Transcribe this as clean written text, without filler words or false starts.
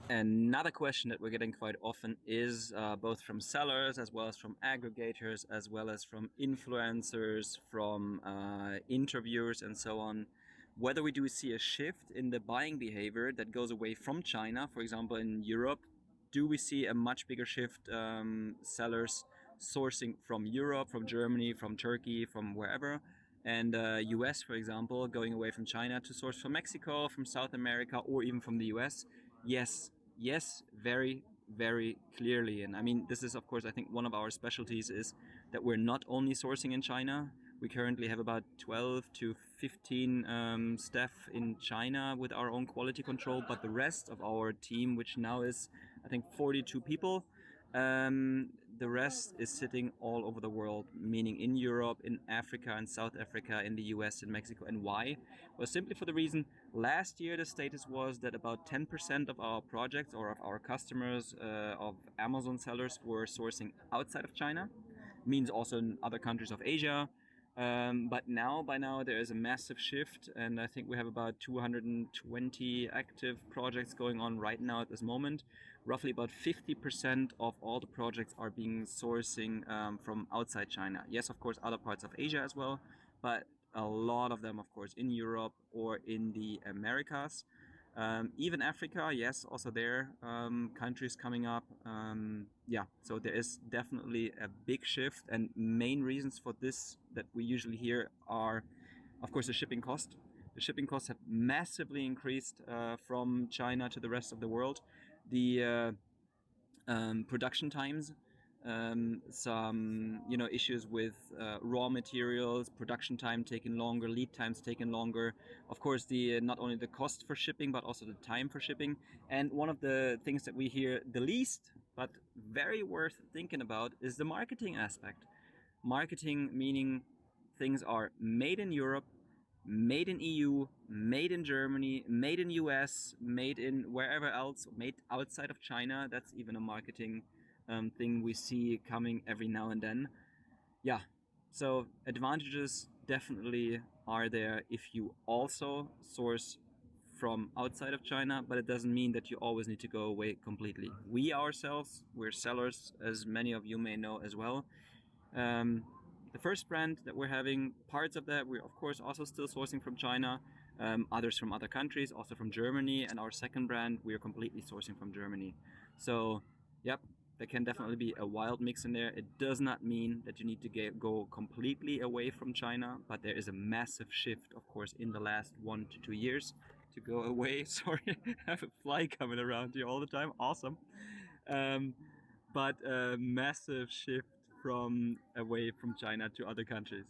Another question that we're getting quite often is both from sellers as well as from aggregators, as well as from influencers, from interviewers, and so on. Whether we do see a shift in the buying behavior that goes away from China, for example, in Europe, do we see a much bigger shift, sellers sourcing from Europe, from Germany, from Turkey, from wherever, and US, for example, going away from China to source from Mexico, from South America, or even from the US? Yes, yes, very, very clearly. And I mean, this is, of course, I think one of our specialties is that we're not only sourcing in China. We currently have about 12 to 15 staff in China with our own quality control, but the rest of our team, which now is, I think, 42 people, the rest is sitting all over the world, meaning in Europe, in Africa, in South Africa, in the US, in Mexico. And why? Well, simply for the reason last year the status was that about 10% of our projects or of our customers, of Amazon sellers, were sourcing outside of China, means also in other countries of Asia. But by now, there is a massive shift, and I think we have about 220 active projects going on right now at this moment. Roughly about 50% of all the projects are being sourcing from outside China. Yes, of course, other parts of Asia as well, but a lot of them, of course, in Europe or in the Americas. Even Africa, yes, also there, countries coming up. Yeah, so there is definitely a big shift, and main reasons for this that we usually hear are, of course, the shipping cost. The shipping costs have massively increased from China to the rest of the world. The production times, some issues with raw materials, production time taking longer, lead times taking longer. Of course, the not only the cost for shipping but also the time for shipping. And one of the things that we hear the least, but very worth thinking about, is the marketing aspect. Marketing meaning things are made in Europe, made in EU, made in Germany, made in US, made in wherever else, made outside of China. That's even a marketing thing we see coming every now and then. Yeah, so advantages definitely are there if you also source from outside of China, but it doesn't mean that you always need to go away completely. We ourselves, we're sellers, as many of you may know as well. The first brand that we're having, parts of that, we're of course also still sourcing from China, others from other countries, also from Germany. And our second brand, we're completely sourcing from Germany. So, yep, there can definitely be a wild mix in there. It does not mean that you need to go completely away from China, but there is a massive shift, of course, in the last 1 to 2 years to go away. Sorry, I have a fly coming around here all the time. Awesome. But a massive shift from away from China to other countries.